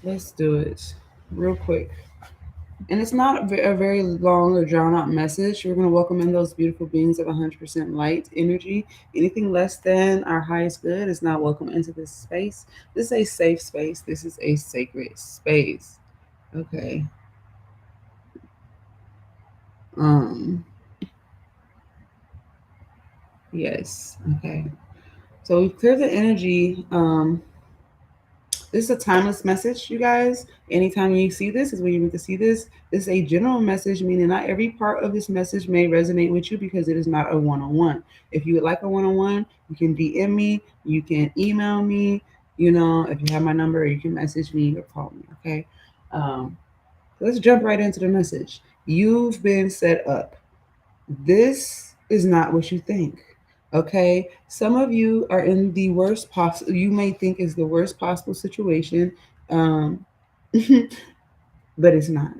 Let's do it real quick. And it's not a very long or drawn out message. We're going to welcome in those beautiful beings of 100% light energy. Anything less than our highest good is not welcome into this space. This is a safe space. This is a sacred space. Okay. Um, yes. Okay. So we've cleared the energy. This is a timeless message, you guys. Anytime you see this is when you need to see this. This is a general message, meaning not every part of this message may resonate with you because it is not a one-on-one. If you would like a one-on-one, you can DM me, you can email me, if you have my number, you can message me or call me, okay? Um, let's jump right into the message. You've been set up. This is not what you think. Okay, some of you are in the worst possible. You may think is the worst possible situation, um, but it's not.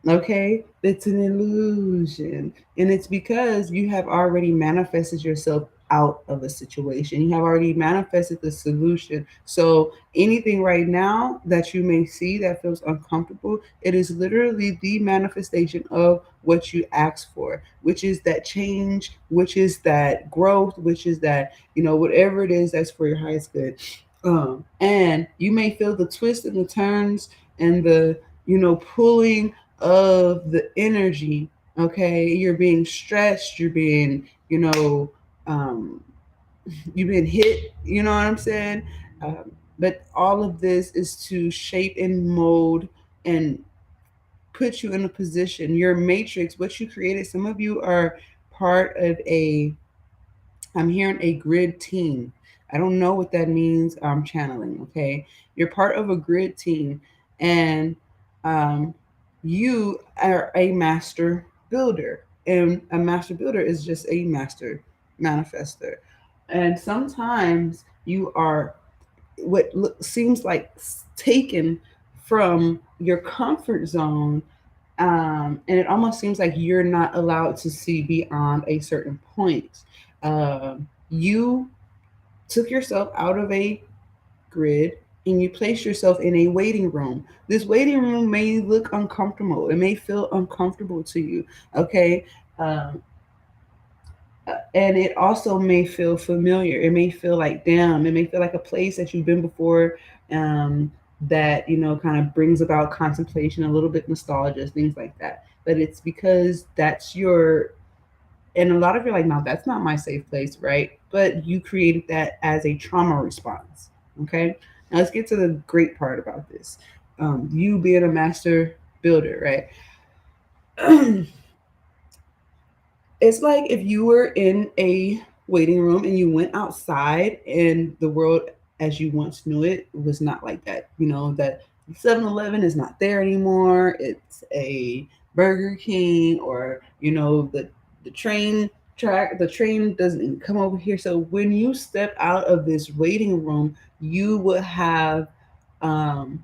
Okay, it's an illusion, and it's because you have already manifested yourself out of a situation. You have already manifested the solution. So anything right now that you may see that feels uncomfortable, it is literally the manifestation of what you asked for, which is that change, which is that growth, which is that whatever it is that's for your highest good. And you may feel the twists and the turns and the pulling of the energy. Okay, you're being stretched, you're being um you've been hit, you know what I'm saying? But all of this is to shape and mold and put you in a position, your matrix, what you created. Some of you are part of I'm hearing a grid team. I don't know what that means. I'm channeling, okay? You're part of a grid team, and um, you are a master builder. And a master builder is just a master manifester. And sometimes you are what seems like taken from your comfort zone, and it almost seems like you're not allowed to see beyond a certain point. You took yourself out of a grid and you placed yourself in a waiting room. This waiting room may look uncomfortable. It may feel uncomfortable to you. Okay. Um, and it also may feel familiar. It may feel like, damn, it may feel like a place that you've been before, um, that, kind of brings about contemplation, a little bit nostalgia, things like that. But it's because that's and a lot of you are like, no, that's not my safe place, right? But you created that as a trauma response. Okay. Now let's get to the great part about this. You being a master builder, right? It's like if you were in a waiting room and you went outside and the world as you once knew it was not like that. That 7-Eleven is not there anymore. It's a Burger King, or the train doesn't come over here. So when you step out of this waiting room, you would have um,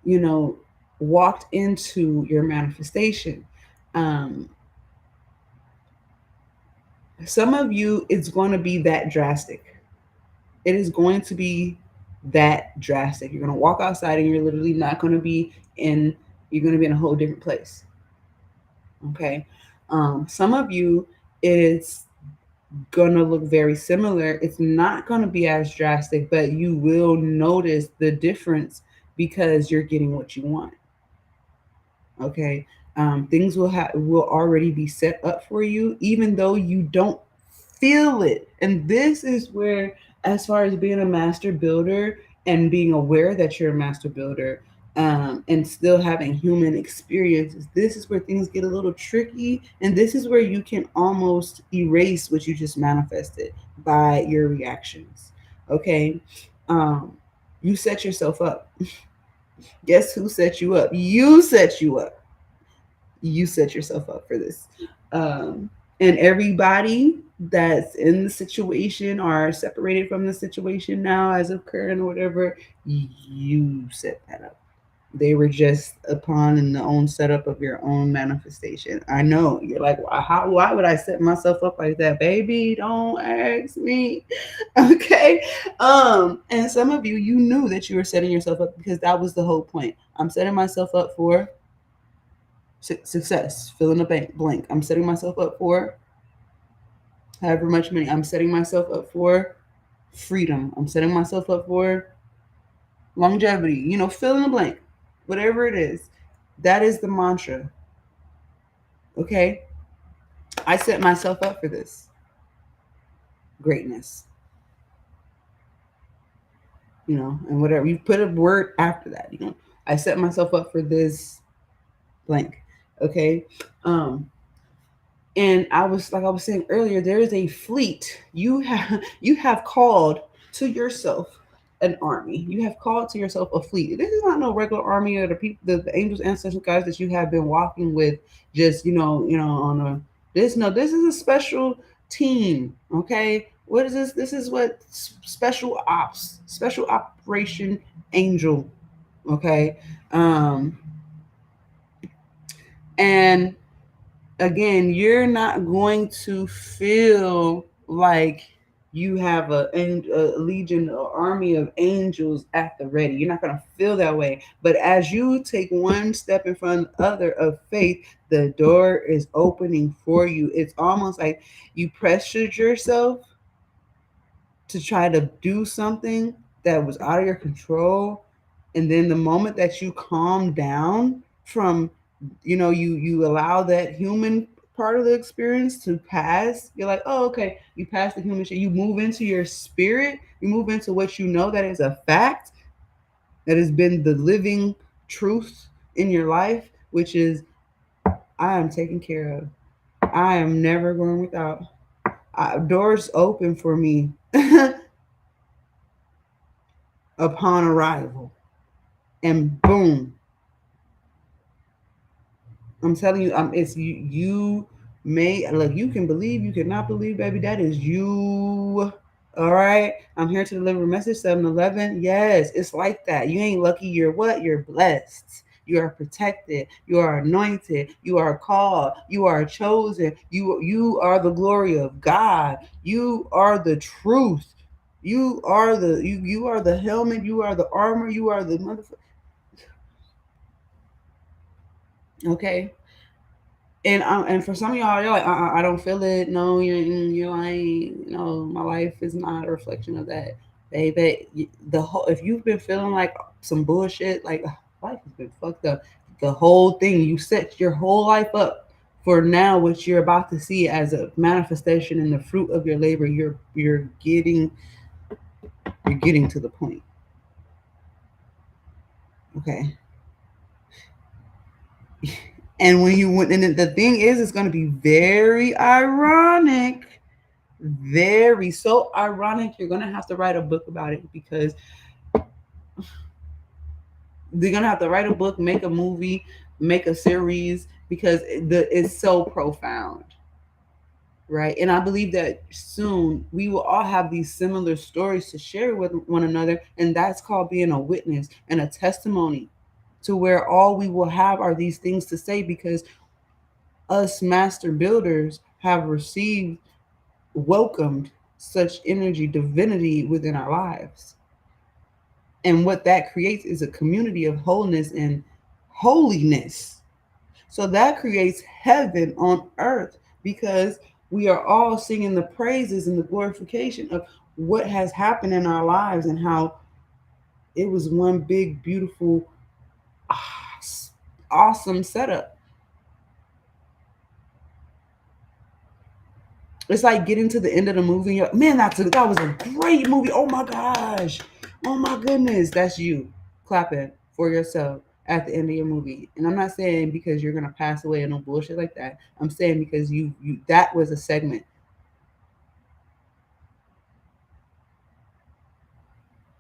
you know, walked into your manifestation. Um, some of you, it's going to be that drastic. It is going to be that drastic. You're going to walk outside and you're literally not going to be in, you're going to be in a whole different place. Okay. Some of you, it's going to look very similar. It's not going to be as drastic, but you will notice the difference because you're getting what you want. Okay. Things will already be set up for you, even though you don't feel it. And this is where, as far as being a master builder and being aware that you're a master builder, and still having human experiences, this is where things get a little tricky. And this is where you can almost erase what you just manifested by your reactions. Okay. Um, you set yourself up. Guess who set you up? You set you up. You set yourself up for this. Um, and everybody that's in the situation or separated from the situation now as of current or whatever, you set that up. They were just upon in the own setup of your own manifestation. I know you're like, why would I set myself up like that, baby? Don't ask me. Okay. And some of you, you knew that you were setting yourself up because that was the whole point. I'm setting myself up for success. Fill in the blank. I'm setting myself up for however much money. I'm setting myself up for freedom. I'm setting myself up for longevity. Fill in the blank. Whatever it is, that is the mantra. Okay. I set myself up for this greatness, and whatever you put a word after that, I set myself up for this blank. Okay. Um, and I was saying earlier, there is a fleet. You have called to yourself an army. You have called to yourself a fleet. This is not no regular army or the people, the angels, ancestors, guys that you have been walking with. Just on a this. No, this is a special team. Okay, what is this? This is what special ops, special operation angel. Okay, um, and again, you're not going to feel like you have a legion or army of angels at the ready. You're not going to feel that way. But as you take one step in front of the other of faith, the door is opening for you. It's almost like you pressured yourself to try to do something that was out of your control, and then the moment that you calm down from, you allow that human part of the experience to pass. You're like, oh, okay, you pass the human shit, you move into your spirit, you move into what you know that is a fact, that has been the living truth in your life, which is, I am taken care of, I am never going without, doors open for me upon arrival. And boom, I'm telling you, it's you. You may look. You can believe. You cannot believe, baby. That is you. All right. I'm here to deliver a message. 7-Eleven. Yes, it's like that. You ain't lucky. You're what? You're blessed. You are protected. You are anointed. You are called. You are chosen. You are the glory of God. You are the truth. You are the helmet. You are the armor. You are the motherfucker. Okay. And for some of y'all, you're like, I don't feel it. No, you ain't. No, my life is not a reflection of that, baby. The whole, if you've been feeling like some bullshit, like life has been fucked up, the whole thing, you set your whole life up for now what you're about to see as a manifestation and the fruit of your labor. You're getting to the point. Okay. And when you went, and the thing is, it's going to be very ironic, very so ironic. You're gonna have to write a book about it, because they're gonna have to write a book, make a movie, make a series, because it's so profound, right? And I believe that soon we will all have these similar stories to share with one another, and that's called being a witness and a testimony, to where all we will have are these things to say, because us master builders have received, welcomed such energy, divinity within our lives. And what that creates is a community of wholeness and holiness. So that creates heaven on earth, because we are all singing the praises and the glorification of what has happened in our lives, and how it was one big, beautiful, awesome setup. It's like getting to the end of the movie and you're like, man, that was a great movie. Oh my gosh. Oh my goodness. That's you clapping for yourself at the end of your movie. And I'm not saying because you're gonna pass away and no bullshit like that. I'm saying because you that was a segment.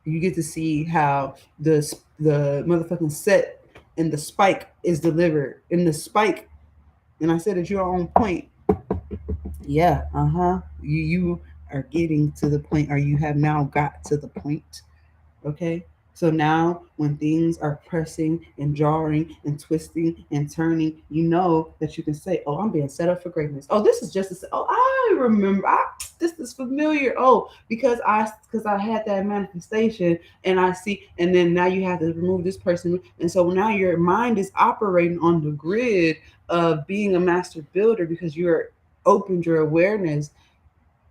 You get to see how the motherfucking set and the spike is delivered. And the spike, and I said that you're on point. Yeah, uh-huh. You are getting to the point, or you have now got to the point. Okay. So now, when things are pressing and jarring and twisting and turning, you know that you can say, "Oh, I'm being set up for greatness. Oh, this is just a, oh, I remember. This is familiar. Oh, because I had that manifestation, and I see, and then now you have to remove this person, and so now your mind is operating on the grid of being a master builder because you're opened your awareness.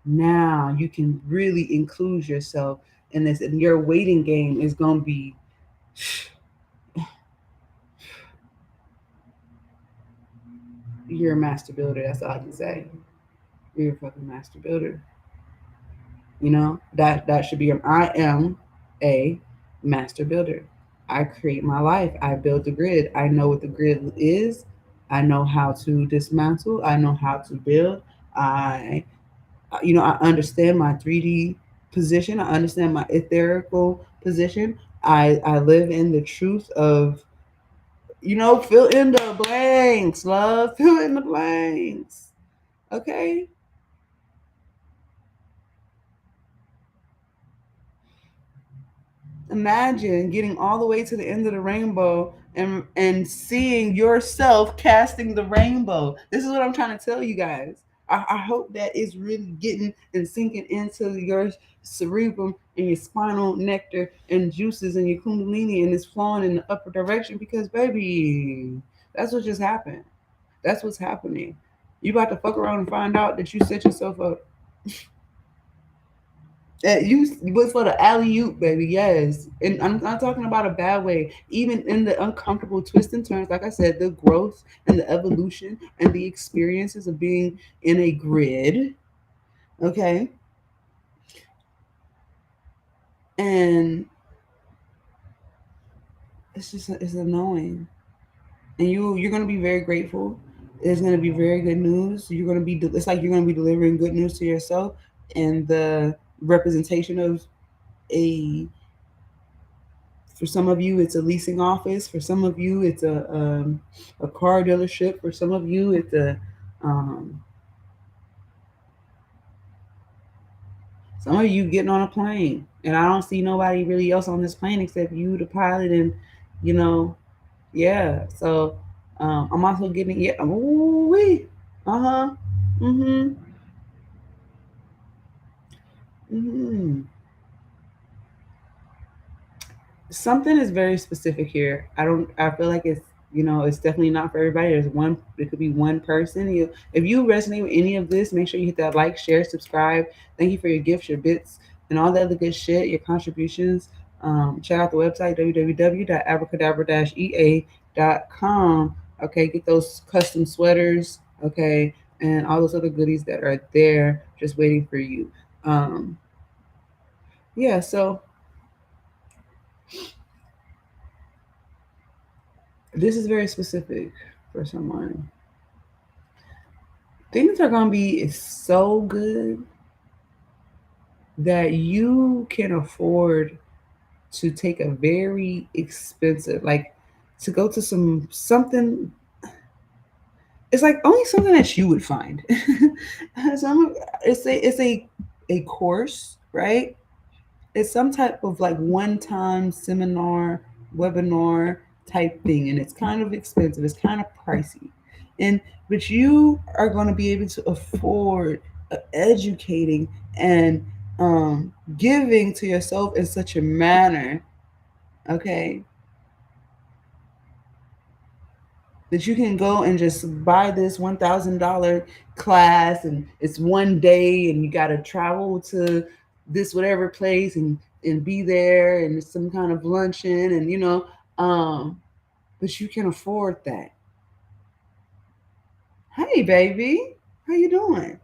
Now you can really include yourself in this, and your waiting game is gonna be, you're a master builder. That's all I can say. You're a fucking master builder. You know that should be. I am a master builder. I create my life. I build the grid. I know what the grid is. I know how to dismantle. I know how to build. I, I understand my 3D position. I understand my etherical position. I live in the truth of, fill in the blanks, love. Fill in the blanks. Okay. Imagine getting all the way to the end of the rainbow and seeing yourself casting the rainbow. This is what I'm trying to tell you guys. I hope that is really getting and sinking into your cerebrum and your spinal nectar and juices and your kundalini, and it's flowing in the upper direction because, baby, that's what just happened. That's what's happening. You about to fuck around and find out that you set yourself up. You was for the alley oop, baby. Yes, and I'm not talking about a bad way. Even in the uncomfortable twists and turns, like I said, the growth and the evolution and the experiences of being in a grid. Okay, and it's annoying, and you're gonna be very grateful. There's gonna be very good news. You're gonna be. It's like you're gonna be delivering good news to yourself, and the representation of a, for some of you, it's a leasing office. For some of you, it's a car dealership. For some of you, it's a um, some of you getting on a plane, and I don't see nobody really else on this plane except you, the pilot, and you know, yeah. So I'm also getting, yeah. Ooh wee. Uh huh. Mhm. Mhm. Something is very specific here. I don't. I feel like it's, it's definitely not for everybody. There's one. It could be one person. If you resonate with any of this, make sure you hit that like, share, subscribe. Thank you for your gifts, your bits, and all that other good shit. Your contributions. Check out the website www.abracadabra-ea.com. Okay, get those custom sweaters. Okay, and all those other goodies that are there just waiting for you. Um, yeah. So this is very specific for someone. Things are gonna be so good that you can afford to take a very expensive, like, to go to something. It's like only something that you would find. Some, it's a course, right? It's some type of like one-time seminar, webinar type thing, and it's kind of expensive. It's kind of pricey, and but you are going to be able to afford educating and giving to yourself in such a manner, okay, that you can go and just buy this $1,000 class, and it's one day, and you got to travel to this whatever place and be there, and it's some kind of luncheon, and um, but you can afford that. Hey, baby, how you doing?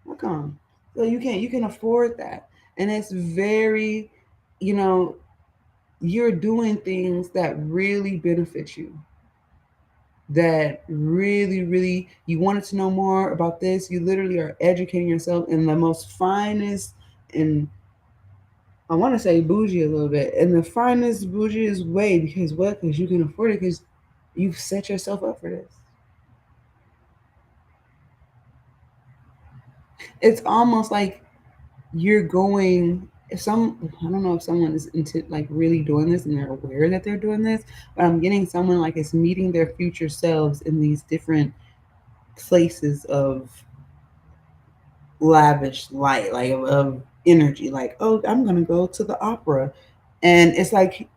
Welcome. So you can afford that, and it's very, you know, you're doing things that really benefit you, that really, really, you wanted to know more about this, you literally are educating yourself in the most finest, and I want to say bougie a little bit, in the finest, bougiest way. Because what? Because you can afford it, because you've set yourself up for this. It's almost like you're going. if some, I don't know if someone is into like really doing this and they're aware that they're doing this, but I'm getting someone like is meeting their future selves in these different places of lavish light, like of energy. Like, oh, I'm gonna go to the opera, and it's like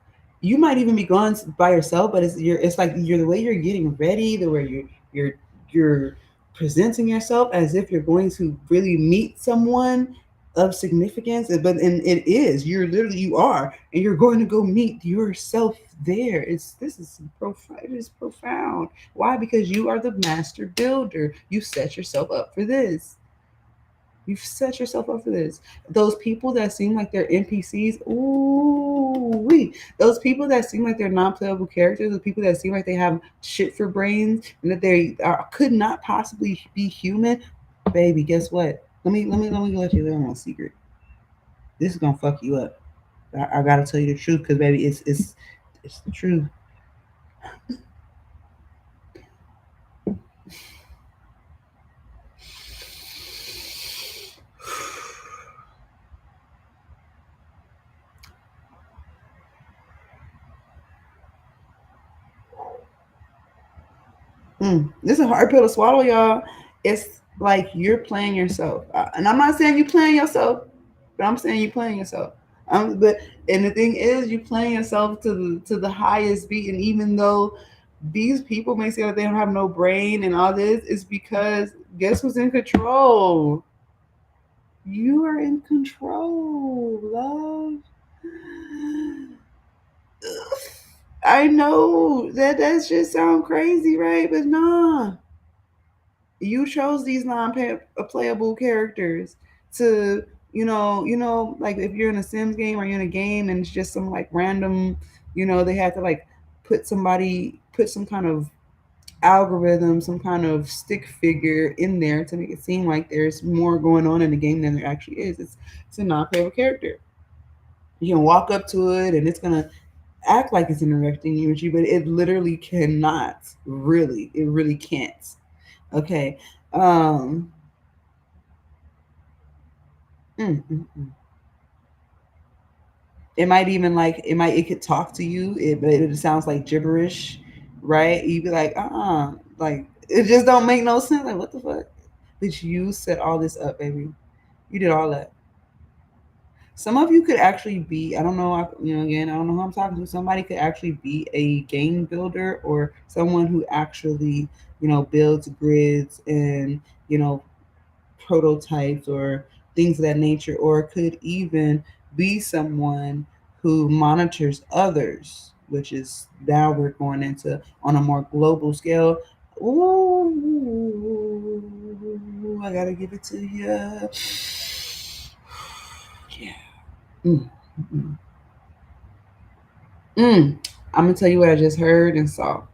you might even be going by yourself, but it's like you're the way you're getting ready, the way you're presenting yourself as if you're going to really meet someone of significance. But and it is you're literally you are, and you're going to go meet yourself there. It's this is profound. It is profound. Why? Because you are the master builder. You set yourself up for this. You've set yourself up for this. Those people that seem like they're NPCs, ooh, wee. Those people that seem like they're non-playable characters, the people that seem like they have shit for brains and that could not possibly be human, baby. Guess what? Let me let you in on a secret. This is gonna fuck you up. I gotta tell you the truth, because baby, it's the truth. This is a hard pill to swallow, y'all. It's like you're playing yourself, and I'm not saying you playing yourself, but I'm saying you playing yourself. But and the thing is, you playing yourself to the highest beat, and even though these people may say that they don't have no brain and all this, is because guess who's in control? You are in control, love. I know that just sound crazy, right? But nah, you chose these non-playable characters to, like if you're in a Sims game or you're in a game and it's just some like random, they have to like put some kind of algorithm, some kind of stick figure in there to make it seem like there's more going on in the game than there actually is. It's a non-playable character. You can walk up to it and it's gonna act like it's interacting with you, but it literally cannot. Really, it really can't. Okay. Um. Mm. It might even like it could talk to you. But it sounds like gibberish, right? You'd be like, like it just don't make no sense. Like what the fuck? But you set all this up, baby. You did all that. Some of you could actually be, I don't know, again, I don't know who I'm talking to. Somebody could actually be a game builder or someone who actually, builds grids and, you know, prototypes or things of that nature, or it could even be someone who monitors others, which is now we're going into on a more global scale. Ooh, I gotta give it to you. Yeah. Mm, mm, mm. I'm gonna tell you what I just heard and saw.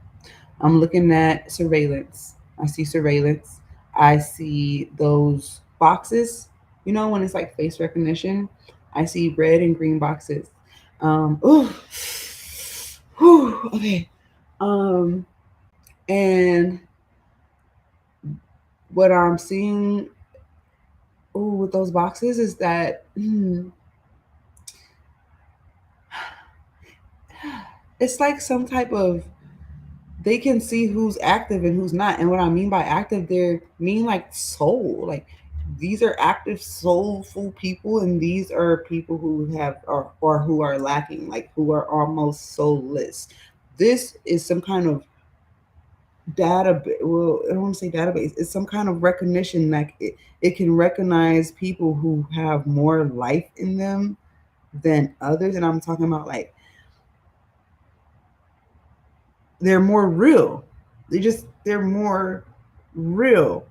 I'm looking at surveillance. I see surveillance. I see those boxes, when it's like face recognition. I see red and green boxes. Oh, okay. Um, and what I'm seeing, with those boxes is that it's like some type of they can see who's active and who's not. And what I mean by active, they mean like soul. Like these are active, soulful people, and these are people who have or who are lacking, like who are almost soulless. This is some kind of data. Well, I don't want to say database. It's some kind of recognition. Like it can recognize people who have more life in them than others. And I'm talking about like they're more real. They're more real.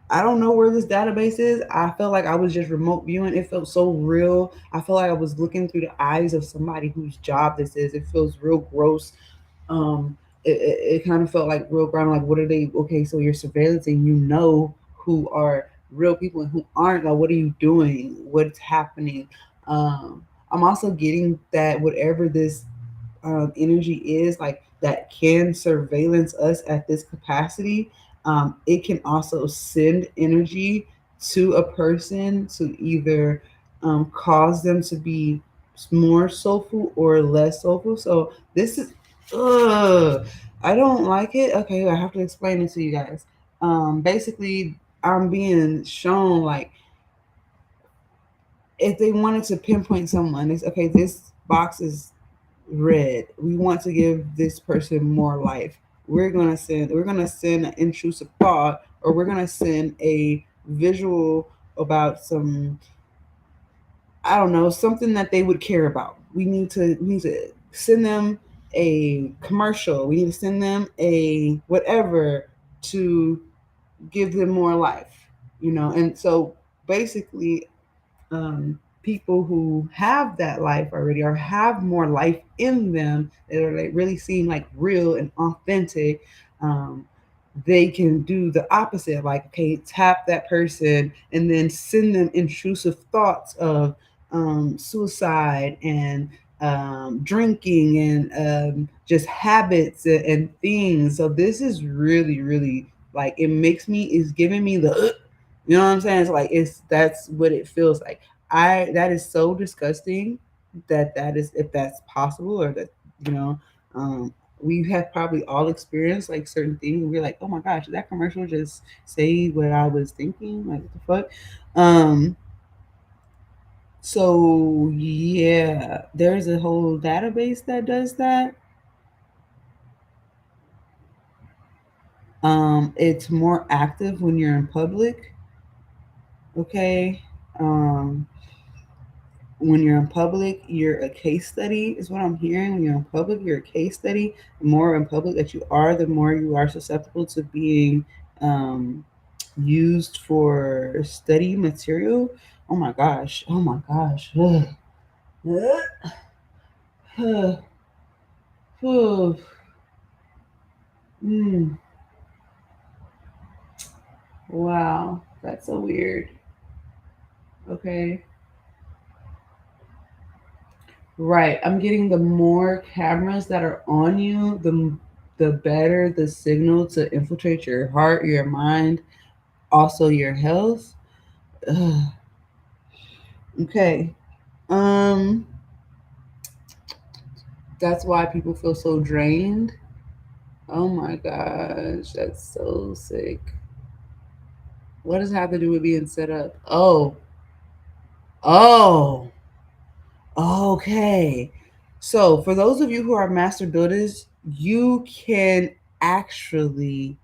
I don't know where this database is. I felt like I was just remote viewing. It felt so real. I felt like I was looking through the eyes of somebody whose job this is. It feels real gross. Um, it kind of felt like real ground. Like, what are they? Okay, so you're surveillancing. You know who are real people and who aren't. Like, what are you doing? What's happening? I'm also getting that whatever this energy is like that can surveillance us at this capacity, it can also send energy to a person to either cause them to be more soulful or less soulful. So this is, ugh, I don't like it. Okay, I have to explain it to you guys. Basically, I'm being shown like if they wanted to pinpoint someone, it's okay. This box is red. We want to give this person more life. We're gonna send an intrusive thought, or we're gonna send a visual about some, I don't know, something that they would care about. We need to send them a commercial. We need to send them a whatever to give them more life, And so basically, people who have that life already or have more life in them that are like really seem like real and authentic, um, they can do the opposite. Like, okay, tap that person and then send them intrusive thoughts of suicide and drinking and just habits and things. So this is really, really like it makes me, is giving me the, you know what I'm saying? It's like that's what it feels like. That is so disgusting that is, if that's possible, or that, you know um we have probably all experienced like certain things and we're like, oh my gosh, did that commercial just say what I was thinking? Like, what the fuck? So yeah, there's a whole database that does that. It's more active when you're in public. Okay. um when you're in public, you're a case study, is what I'm hearing. When you're in public, you're a case study. The more in public that you are, the more you are susceptible to being um, used for study material. Oh my gosh. Oh my gosh. Mm, wow. That's so weird. Okay. Right. I'm getting the more cameras that are on you, the better the signal to infiltrate your heart, your mind, also your health. Ugh. Okay. Um, that's why people feel so drained. Oh my gosh, that's so sick. What does it have to do with being set up? Oh, okay. So for those of you who are master builders, you can actually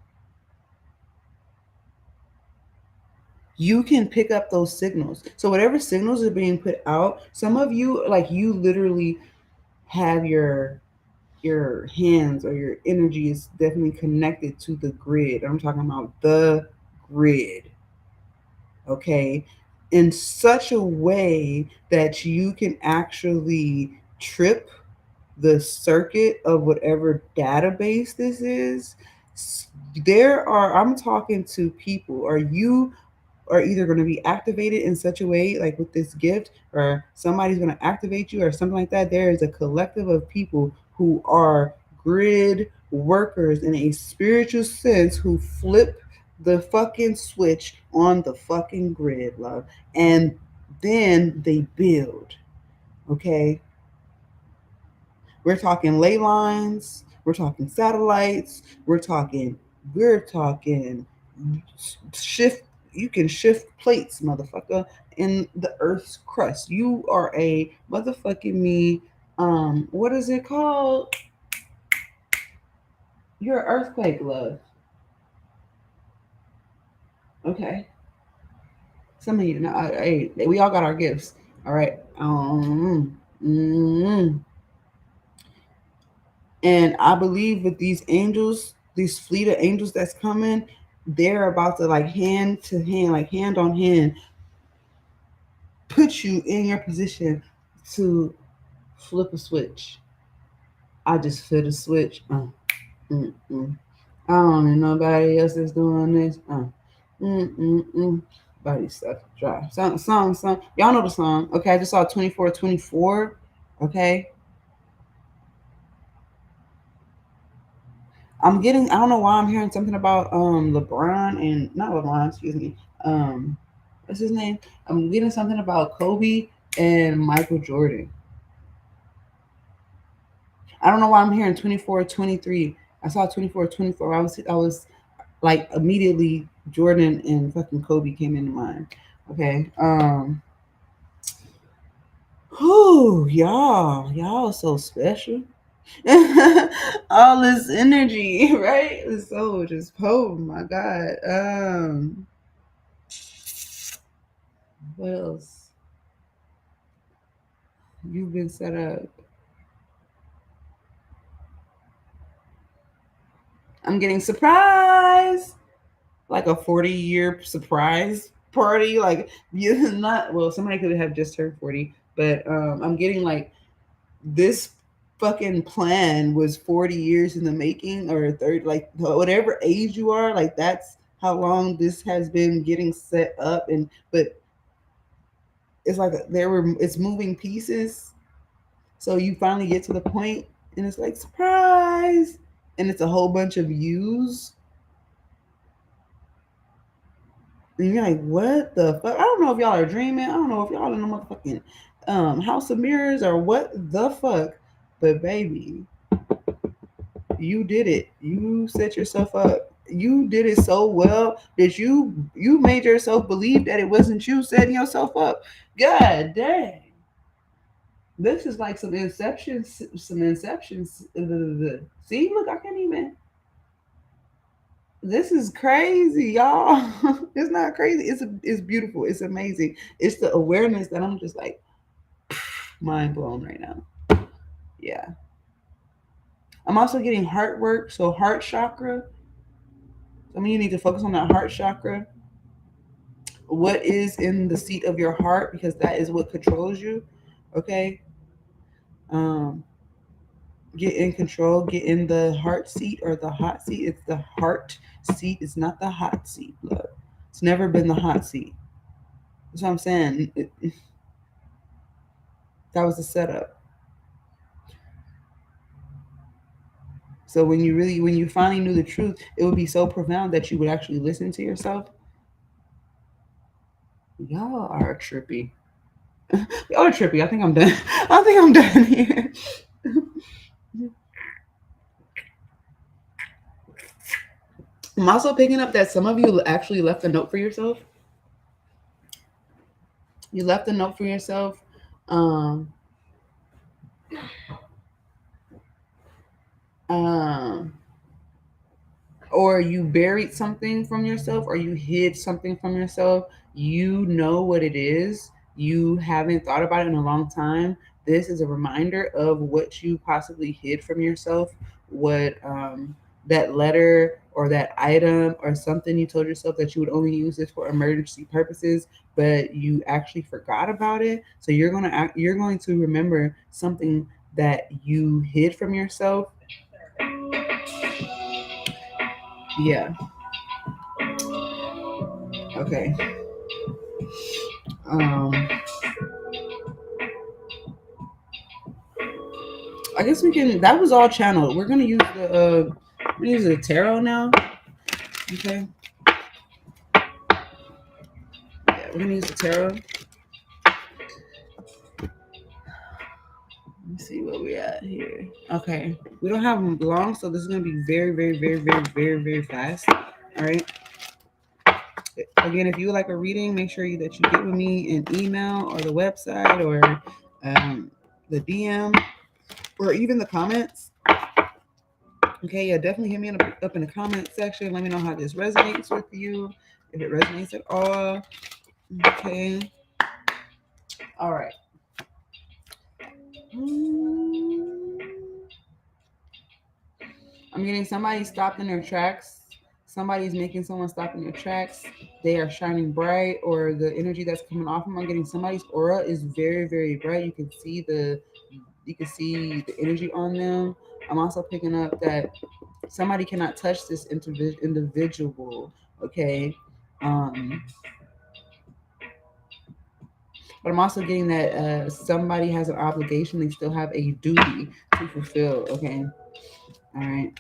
you can pick up those signals. So whatever signals are being put out, some of you, like, you literally have your hands or your energy is definitely connected to the grid. I'm talking about the grid, okay? In such a way that you can actually trip the circuit of whatever database this is. I'm talking to people, or you are either going to be activated in such a way, like with this gift, or somebody's going to activate you, or something like that. There is a collective of people who are grid workers in a spiritual sense who flip the fucking switch on the fucking grid, love. And then they build, okay? We're talking ley lines, we're talking satellites, we're talking shift. You can shift plates, motherfucker, in the Earth's crust. You are a motherfucking me. What is it called? You're an earthquake, love. Okay, some of you know. Hey, we all got our gifts. All right. Mm, and I believe with these angels, these fleet of angels that's coming, they're about to, like, hand to hand, like hand on hand, put you in your position to flip a switch. I just flipped a switch. Mm, mm. I don't know nobody else that's doing this. Mm, mm, mm. Body stuck dry. Song. Y'all know the song. Okay, I just saw 24/24. Okay. I don't know why I'm hearing something about LeBron and not LeBron, excuse me. What's his name? I'm getting something about Kobe and Michael Jordan. I don't know why I'm hearing 24, 23. I saw 24, 24. I was like immediately Jordan and fucking Kobe came into mind. Okay. Whew, y'all so special. All this energy, right? It's so just my God. What else? You've been set up. I'm getting surprised. Like a 40-year surprise party. Like you not well, somebody could have just turned 40, but I'm getting like this fucking plan was 40 years in the making or third, like whatever age you are, like that's how long this has been getting set up. And but it's like it's moving pieces. So you finally get to the point and it's like surprise. And it's a whole bunch of yous. And you're like, what the fuck? I don't know if y'all are dreaming. I don't know if y'all in the motherfucking House of Mirrors or what the fuck. But baby, you did it. You set yourself up. You did it so well that you made yourself believe that it wasn't you setting yourself up. God dang. This is like some inception, some inceptions. See, look, I can't even. This is crazy, y'all. It's not crazy. It's beautiful. It's amazing. It's the awareness that I'm just like mind blown right now. Yeah. I'm also getting heart work, so heart chakra. Some of you need to focus on that heart chakra. What is in the seat of your heart, because that is what controls you. Okay. Um, get in control. Get in the heart seat or the hot seat. It's the heart seat. It's not the hot seat, love. It's never been the hot seat. That's what I'm saying. That was the setup. So when you finally knew the truth, it would be so profound that you would actually listen to yourself. Y'all are trippy. Y'all are trippy. I think I'm done. I think I'm done here. I'm also picking up that some of you actually left a note for yourself. You left a note for yourself. Um, um, or you buried something from yourself or you hid something from yourself. You know what it is. You haven't thought about it in a long time. This is a reminder of what you possibly hid from yourself, what that letter or that item or something you told yourself that you would only use this for emergency purposes, but you actually forgot about it. So you're going to remember something that you hid from yourself. Yeah. Okay. Um, I guess we can. That was all channeled. We're gonna use the tarot now. Okay. Yeah, we're gonna use the tarot. Let me see where we at here. Okay, we don't have them long, so this is gonna be very, very, very, very, very, very fast. All right. Again, if you would like a reading, make sure that you get with me an email or the website or the DM or even the comments. Okay, yeah, definitely hit me up in the comment section. Let me know how this resonates with you, if it resonates at all. Okay. All right. I'm getting somebody stopped in their tracks. Somebody's making someone stop in their tracks. They are shining bright, or the energy that's coming off them. I'm getting somebody's aura is very, very bright. You can see the energy on them. I'm also picking up that somebody cannot touch this individual. Okay. Um, but I'm also getting that somebody has an obligation. They still have a duty to fulfill. Okay. All right.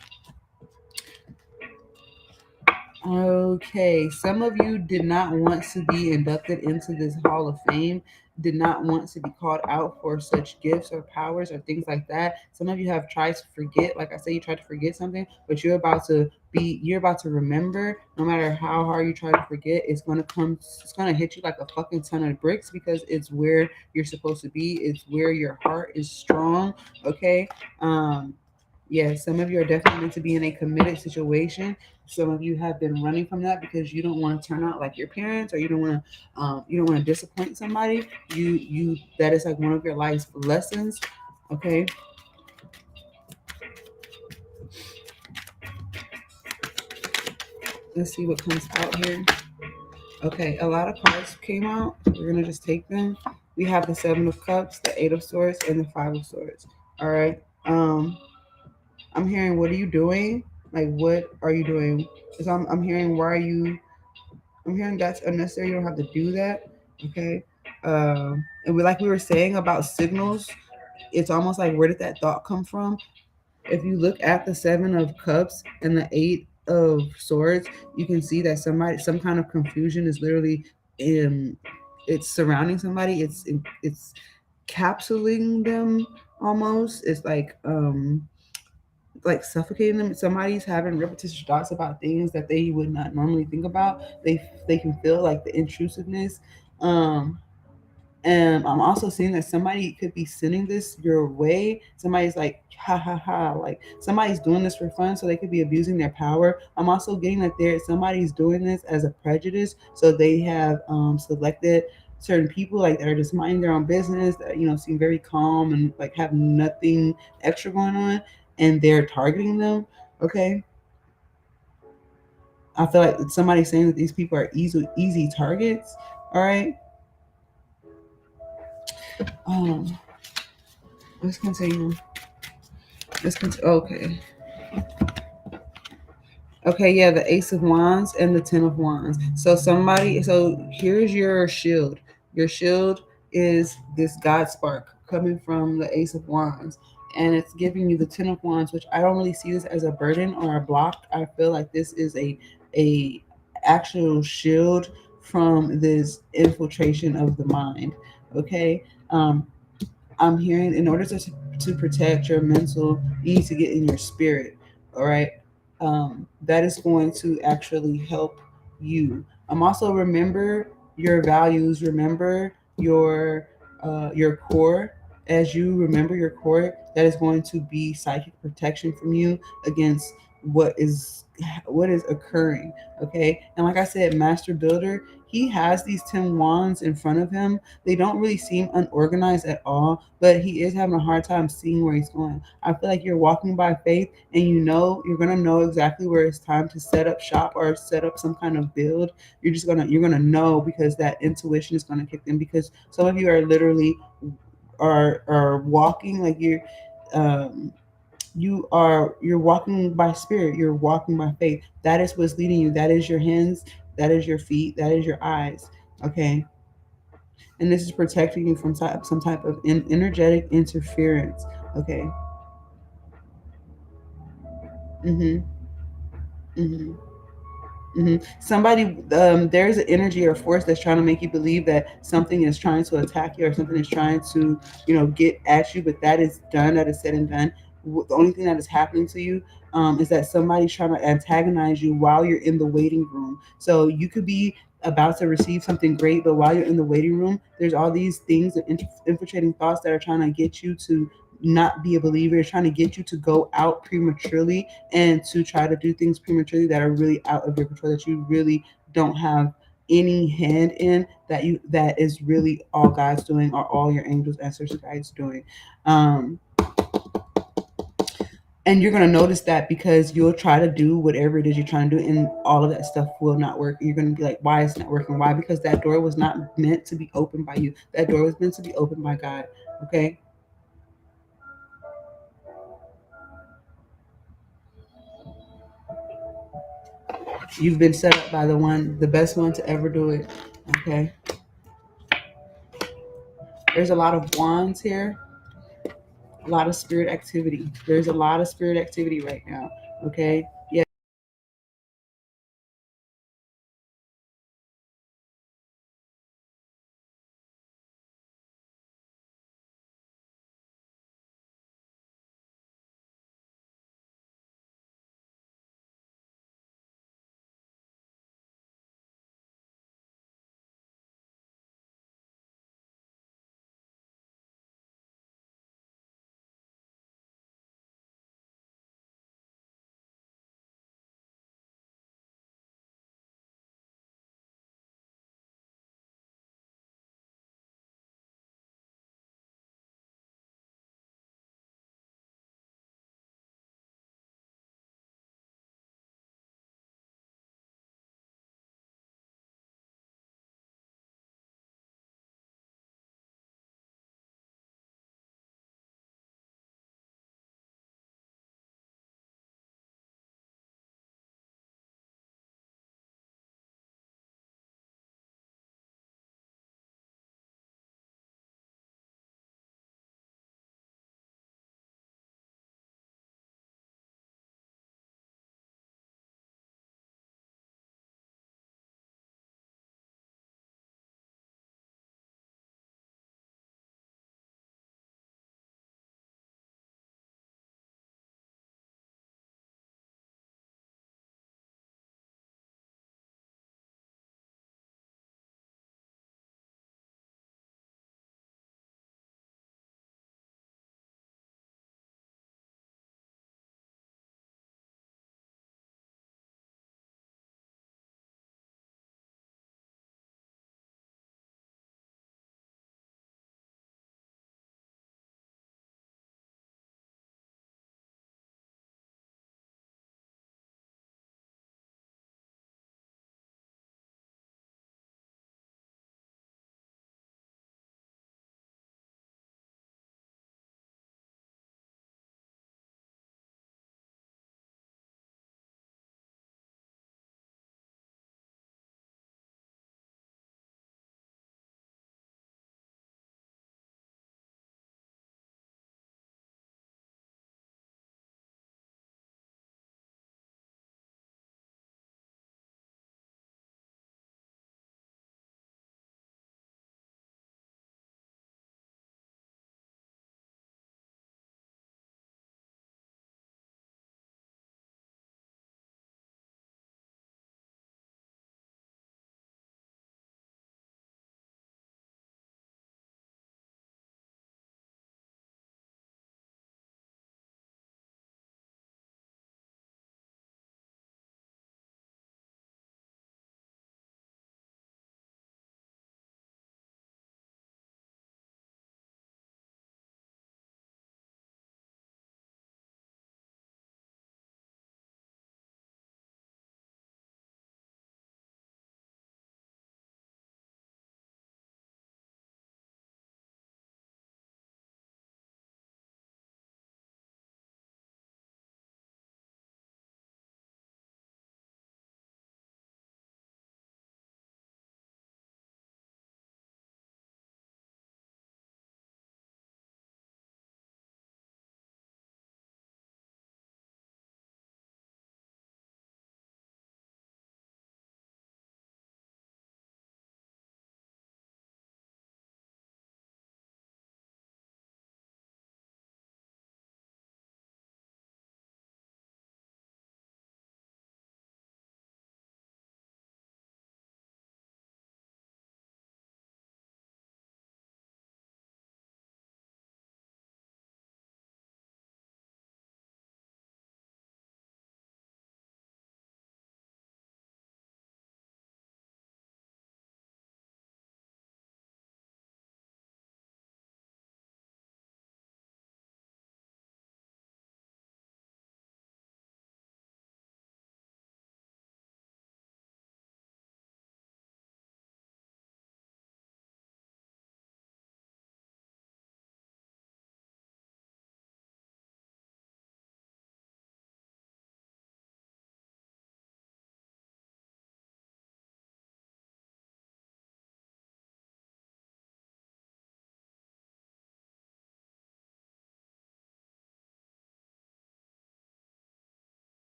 Okay, some of you did not want to be inducted into this Hall of Fame, did not want to be called out for such gifts or powers or things like that. Some of you have tried to forget, like I said, you tried to forget something, but you're about to remember. No matter how hard you try to forget, it's gonna hit you like a fucking ton of bricks because it's where you're supposed to be, it's where your heart is strong, okay? Um, yeah, some of you are definitely meant to be in a committed situation. Some of you have been running from that because you don't want to turn out like your parents, or you don't want to disappoint somebody. You that is like one of your life's lessons. Okay, let's see what comes out here. Okay, a lot of cards came out. We're gonna just take them. We have the Seven of Cups, the Eight of Swords, and the Five of Swords. All right. I'm hearing, what are you doing? Like, what are you doing? Because I'm hearing, why are you? I'm hearing that's unnecessary. You don't have to do that. Okay. And like we were saying about signals, it's almost like, where did that thought come from? If you look at the Seven of Cups and the Eight of Swords, you can see that some kind of confusion is literally in, it's surrounding somebody. It's capsuling them almost. It's like suffocating them. Somebody's having repetitious thoughts about things that they would not normally think about. They can feel like the intrusiveness. Um, and I'm also seeing that somebody could be sending this your way. Somebody's like, ha ha ha, like somebody's doing this for fun, so they could be abusing their power. I'm also getting that somebody's doing this as a prejudice, so they have selected certain people like that are just minding their own business, that seem very calm and like have nothing extra going on, and they're targeting them. Okay, I feel like somebody's saying that these people are easy targets. All right. Um, let's continue. Okay. Okay, yeah, the Ace of Wands and the Ten of Wands. So here's your shield. Your shield is this God spark coming from the Ace of Wands. And it's giving you the Ten of Wands, which I don't really see this as a burden or a block. I feel like this is a actual shield from this infiltration of the mind. Okay. I'm hearing, in order to protect your mental, you need to get in your spirit. All right. That is going to actually help you. Also, remember your values, remember your core. As you remember your core, that is going to be psychic protection from you against what is what is occurring. Okay. And like I said, Master Builder, he has these 10 wands in front of him. They don't really seem unorganized at all, but he is having a hard time seeing where he's going. I feel like you're walking by faith, and you're gonna know exactly where it's time to set up shop or set up some kind of build. You're gonna know, because that intuition is gonna kick in, because some of you are literally are walking like um you're walking by spirit, you're walking by faith. That is what's leading you. That is your hands, that is your feet, that is your eyes. Okay. And this is protecting you from some type of energetic interference. Okay. Mm-hmm. Mm-hmm. Somebody, there's an energy or force that's trying to make you believe that something is trying to attack you, or something is trying to, get at you. But that is done. That is said and done. The only thing that is happening to you is that somebody's trying to antagonize you while you're in the waiting room. So you could be about to receive something great, but while you're in the waiting room, there's all these things, infiltrating thoughts that are trying to get you to not be a believer, trying to get you to go out prematurely and to try to do things prematurely that are really out of your control, that you really don't have any hand in, that is really all God's doing, or all your angels, ancestors, guides doing. um and you're going to notice that, because you'll try to do whatever it is you're trying to do, and all of that stuff will not work. You're going to be like, why is it not working? Why? Because that door was not meant to be opened by you. That door was meant to be opened by God. Okay. You've been set up by the best one to ever do it. Okay. There's a lot of wands here, a lot of spirit activity. There's a lot of spirit activity right now. Okay. Yeah.